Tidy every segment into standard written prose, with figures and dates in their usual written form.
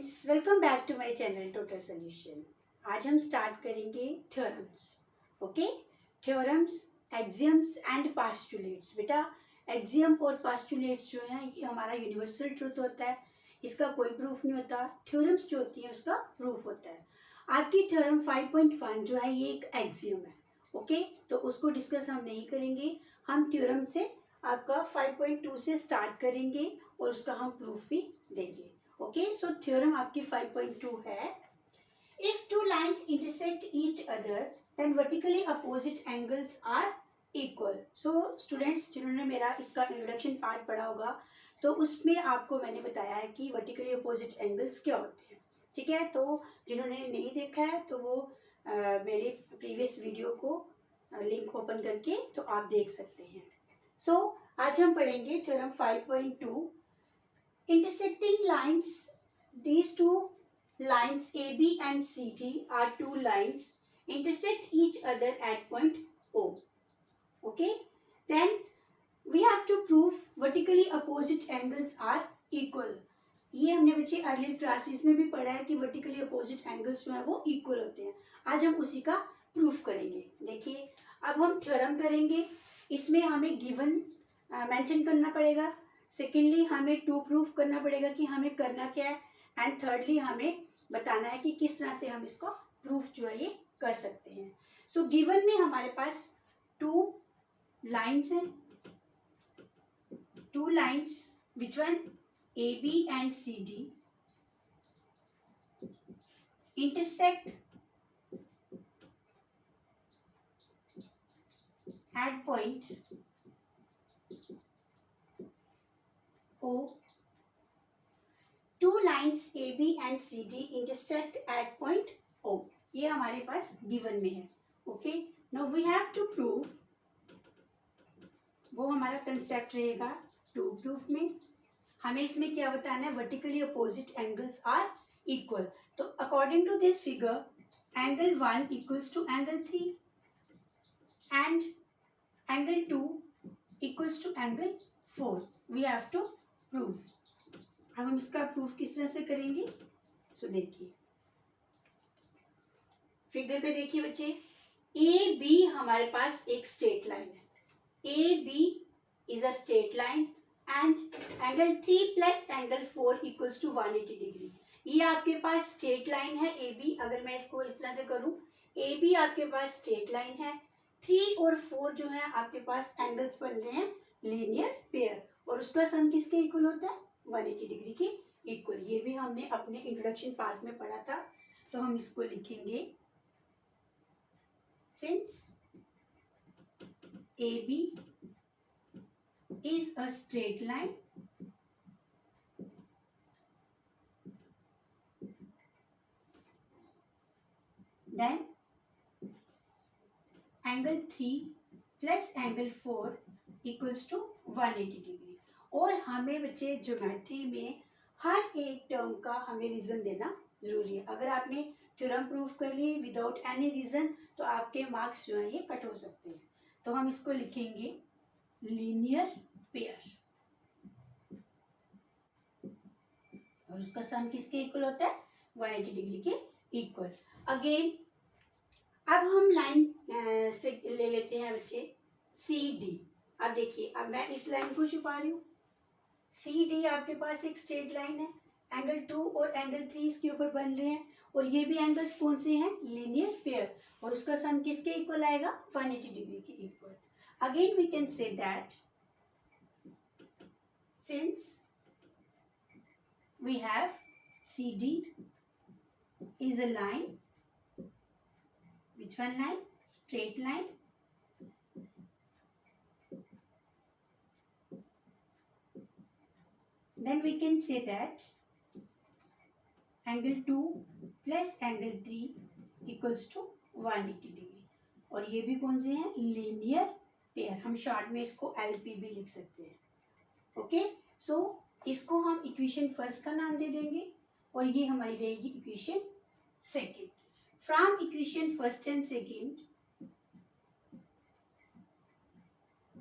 Friends, welcome back to my channel total solution. आज हम start करेंगे theorems. Okay, theorems, axioms and postulates. बेटा, axiom और postulates जो है ये हमारा यूनिवर्सल ट्रूथ होता है, इसका कोई प्रूफ नहीं होता। थ्योरम्स जो होती है उसका प्रूफ होता है। आपकी थ्योरम 5.1 जो है ये एक एक्सियम है। ओके, तो उसको डिस्कस हम नहीं करेंगे। हम थ्योरम से आपका 5.2 से स्टार्ट करेंगे और उसका हम प्रूफ भी देंगे। ओके, सो थ्योरम आपकी 5.2 है, if two lines intersect each other then vertically opposite angles are equal. So students, जिन्होंने मेरा इसका इंट्रोडक्शन पार्ट पढ़ा होगा तो उसमें आपको मैंने बताया है कि वर्टिकली अपोजिट एंगल्स क्या होते हैं। ठीक है, तो जिन्होंने नहीं देखा है तो वो मेरे प्रीवियस वीडियो को लिंक ओपन करके तो आप देख सकते हैं। सो आज हम पढ़ेंगे theorem 5.2। Intersecting lines, these two lines AB and CD are two lines intersect each other at point O. Okay, then we have to prove vertically opposite angles are equal. ये हमने बच्चे अर्लियर क्लासेस में भी पढ़ा है कि vertically opposite angles जो है वो इक्वल होते हैं। आज हम उसी का प्रूफ करेंगे। देखिए, अब हम थ्योरम करेंगे, इसमें हमें गिवन मेंशन करना पड़ेगा। सेकेंडली हमें टू प्रूफ करना पड़ेगा कि हमें करना क्या है, एंड थर्डली हमें बताना है कि किस तरह से हम इसको प्रूफ जो है ये कर सकते हैं। सो गिवन में हमारे पास टू लाइन्स हैं, two lines which one AB and CD intersect at point O. Two lines AB and CD intersect at point O. ये हमारे पास गिवन में है। Okay, now we have to prove, वो हमारा concept रहेगा टू प्रूफ में। हमें इसमें क्या बताना है, vertically opposite angles are equal. तो according to this figure angle 1 equals to angle 3 and angle 2 equals to angle 4। We have to prove. अब हम इसका प्रूफ किस तरह से करेंगे, सो देखिए फिगर पे देखिए बच्चे, ए बी हमारे पास एक स्ट्रेट लाइन है। A B is a straight line and angle 3 plus angle 4 equals to 180 degree. ये आपके पास स्ट्रेट लाइन है ए बी। अगर मैं इसको इस तरह से करूं, ए बी आपके पास स्ट्रेट लाइन है, 3 और 4 जो है आपके पास एंगल्स बन रहे हैं लीनियर पेयर, और उसका सम किसके इक्वल होता है, 180 डिग्री के इक्वल। ये भी हमने अपने इंट्रोडक्शन पार्ट में पढ़ा था, तो हम इसको लिखेंगे, since A B is a straight line then angle 3 plus angle 4 equals to 180 degree. और हमें बच्चे ज्योमेट्री में हर एक टर्म का हमें रीजन देना जरूरी है। अगर आपने थ्योरम प्रूफ कर ली विदाउट एनी रीजन तो आपके मार्क्स जो है ये कट हो सकते हैं। तो हम इसको लिखेंगे लीनियर पेयर, और उसका सम किसके इक्वल होता है, 180 डिग्री के इक्वल। अगेन अब हम लाइन से ले लेते हैं बच्चे सी डी। अब देखिए, अब मैं इस लाइन को छुपा रही हूँ। सी डी आपके पास एक स्ट्रेट लाइन है, एंगल 2 और एंगल 3 इसके ऊपर बन रहे हैं, और ये भी एंगल्स कौन से हैं, लीनियर पेयर, और उसका सम किसके इक्वल आएगा, 180 डिग्री के equal. Again we can say that since we have CD is a line, which one line, straight line, then we can say that angle 2 plus angle 3 equals to 180 degree, और ये भी कौन से हैं, linear pair. हम short में इसको LP भी लिख सकते हैं। ओके, सो इसको हम इक्वेशन फर्स्ट का नाम दे देंगे, और ये हमारी रहेगी equation second. From equation first and second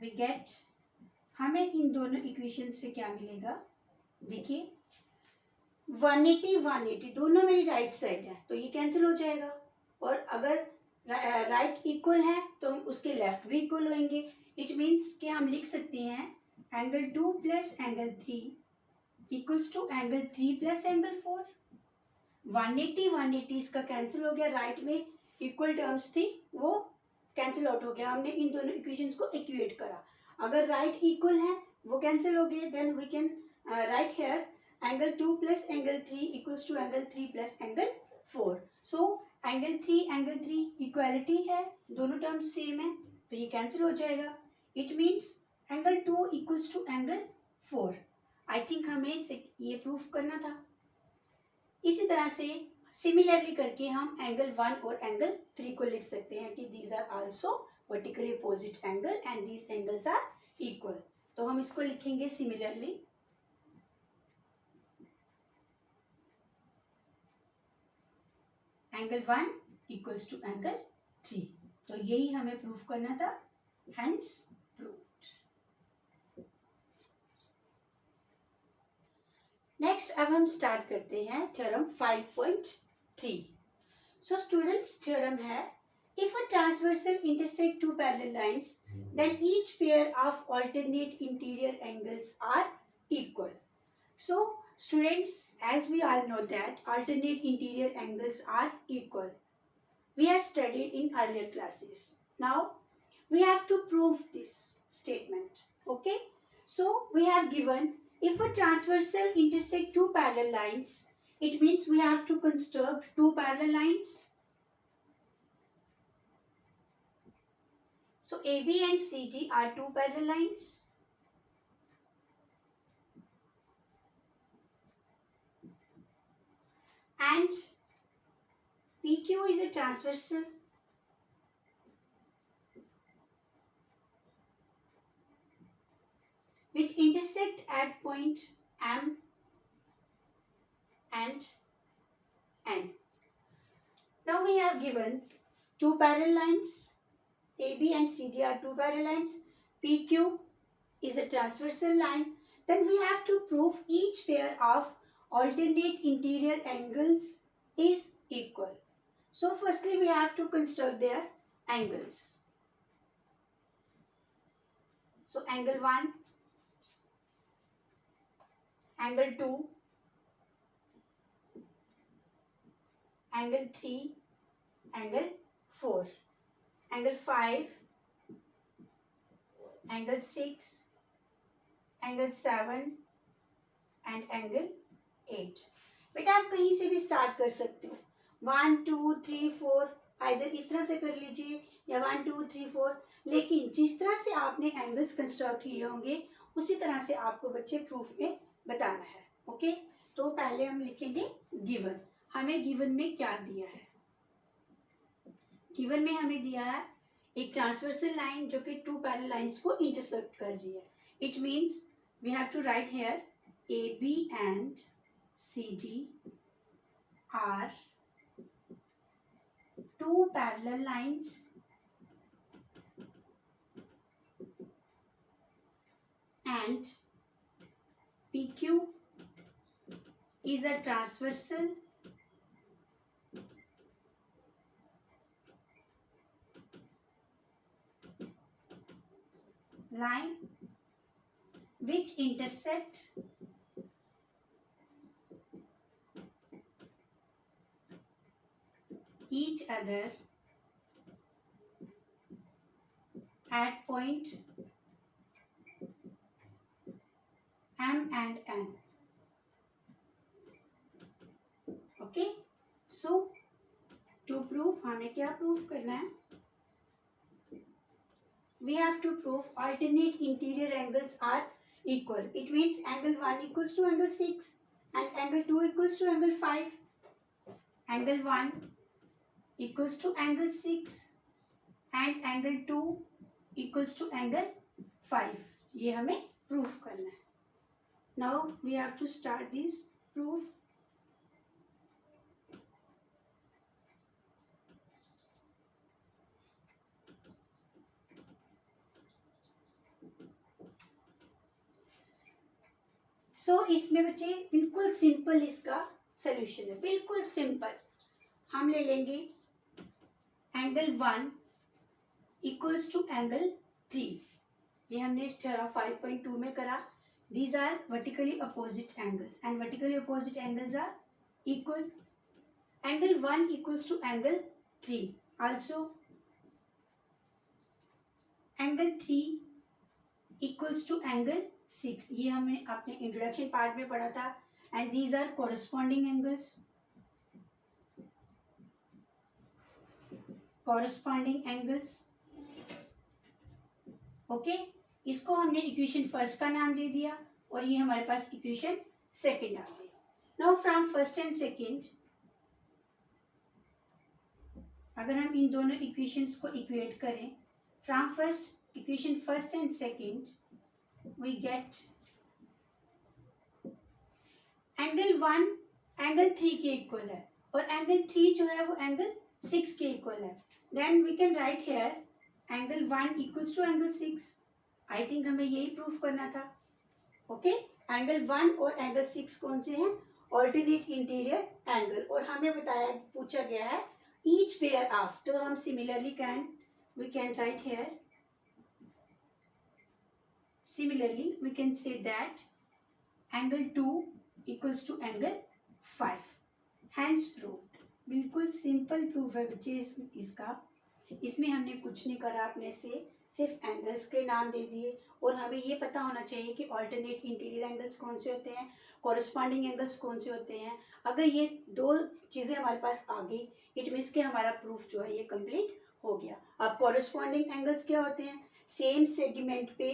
we get, हमें इन दोनों इक्वेशन से क्या मिलेगा, देखिए 180 दोनों मेरी राइट साइड है तो ये कैंसिल हो जाएगा, और अगर राइट इक्वल है तो हम उसके लेफ्ट भी इक्वल होंगे। इट मीन्स कि हम लिख सकते हैं angle 2 plus angle 3 equals to angle 3 plus angle 4। 180 इसका कैंसिल हो गया, राइट में इक्वल टर्म्स थी वो कैंसिल आउट हो गया, हमने इन दोनों इक्वेशंस को इक्वेट करा। अगर राइट इक्वल है वो कैंसिल हो गए, then we can write here angle 2 plus angle 3 equals to angle 3 plus angle 4। So angle 3 equality है, दोनों टर्म्स सेम है तो ये कैंसिल हो जाएगा। It means angle 2 equals to angle 4। I think हमें ये प्रूफ करना था। इसी तरह से सिमिलरली करके हम एंगल 1 और एंगल 3 को लिख सकते हैं कि these are also vertically opposite angle and these angles are equal. तो हम इसको लिखेंगे similarly angle 1 equals to angle 3। तो यही हमें प्रूफ करना था, हेंस प्रूव्ड। नेक्स्ट अब हम स्टार्ट करते हैं थ्योरम 5.3। सो स्टूडेंट्स थ्योरम है, if a transversal intersect two parallel lines then each pair of alternate interior angles are equal. So students, as we all know that alternate interior angles are equal, we have studied in earlier classes. Now we have to prove this statement. Okay, so we have given if a transversal intersect two parallel lines, it means we have to construct two parallel lines. So AB and CD are two parallel lines. And PQ is a transversal. Which intersect at point M and N. Now we have given two parallel lines. AB and CD are two parallel lines. PQ is a transversal line. Then we have to prove each pair of alternate interior angles is equal. So firstly we have to construct their angles. So angle 1, angle 2, angle 3, angle 4, angle 5, angle 6, angle 7 and angle 8. बेटा आप कहीं से भी start कर सकते हो, 1 2 3 4 either इस तरह से कर लीजिए या 1 2 3 4, लेकिन जिस तरह से आपने एंगल्स कंस्ट्रक्ट किए होंगे उसी तरह से आपको बच्चे प्रूफ में बताना है। ओके, तो पहले हम लिखेंगे गिवन। हमें गिवन में क्या दिया है? गिवन में हमें दिया है एक ट्रांसवर्सल लाइन जो कि टू पैरेलल लाइंस को इंटरसेक्ट कर रही है। It means we have to write here AB and CD are two parallel lines and PQ is a transversal line which intersect each other at point M and N. Okay, so to prove हमें क्या proof करना है? We have to prove alternate interior angles are equal. It means angle 1 equals to angle 6 and angle 2 equals to angle 5. Angle 1 equals to angle 6 and angle 2 equals to angle 5. ये हमें proof करना है. Now we have to start this proof. सो इसमें बच्चे बिल्कुल simple इसका solution है, बिल्कुल सिंपल। हम ले लेंगे एंगल 1 इक्वल्स टू एंगल 3। ये हमने थ्योरम 5.2 में करा। These are vertically opposite angles and vertically opposite angles are equal. Angle 1 equals to angle 3 also. Angle 3 equals to angle 6, ये हमने अपने इंट्रोडक्शन पार्ट में पढ़ा था। And these are corresponding angles, corresponding angles. Okay, इसको हमने इक्वेशन फर्स्ट का नाम दे दिया और ये हमारे पास इक्वेशन सेकंड आ गई। Now from first and second, अगर हम इन दोनों इक्वेशंस को इक्वेट करें, from first equation first and second we get angle 1 angle 3 के इक्वल है और एंगल 3 जो है वो एंगल 6 के इक्वल है। Then we can write here angle 1 equals to angle 6। I think हमें यही प्रूफ करना था। ओके, एंगल 1 और एंगल 6 कौन से हैं? Alternate interior angle. और हमें बताया, पूछा गया है ईच पेयर ऑफ, तो हम similarly we can write here, similarly we can say that angle 2 equals to angle 5, hence proved। बिल्कुल सिंपल प्रूफ है बच्चे इसका। इसमें हमने कुछ नहीं करा अपने से, सिर्फ एंगल्स के नाम दे दिए और हमें ये पता होना चाहिए कि ऑल्टरनेट इंटीरियर एंगल्स कौन से होते हैं, कॉरस्पॉन्डिंग एंगल्स कौन से होते हैं। अगर ये दो चीज़ें हमारे पास आ गई, इट मीन्स कि हमारा प्रूफ जो है ये कंप्लीट हो गया। अब कॉरस्पॉन्डिंग एंगल्स क्या होते हैं? सेम सेगमेंट पे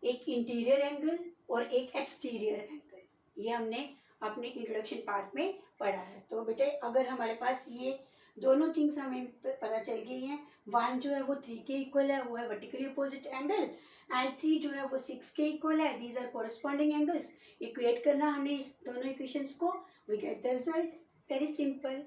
एक इंटीरियर एंगल और एक एक्सटीरियर एंगल। ये हमने अपने इंट्रोडक्शन पार्ट में पढ़ा है। तो बेटे अगर हमारे पास ये दोनों थिंग्स हमें पता चल गई हैं, 1 जो है वो 3 के इक्वल है, वो है वर्टिकली अपोजिट एंगल, एंड 3 जो है वो 6 के इक्वल है, these are corresponding angles. Equate करना हमने इस दोनों इक्वेशंस को, we get the result. Very simple.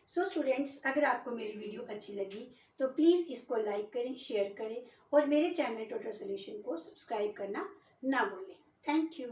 So students, अगर आपको मेरी वीडियो अच्छी लगी तो प्लीज़ इसको लाइक करें, शेयर करें और मेरे चैनल टोटल सॉल्यूशन को सब्सक्राइब करना ना भूलें। Thank you.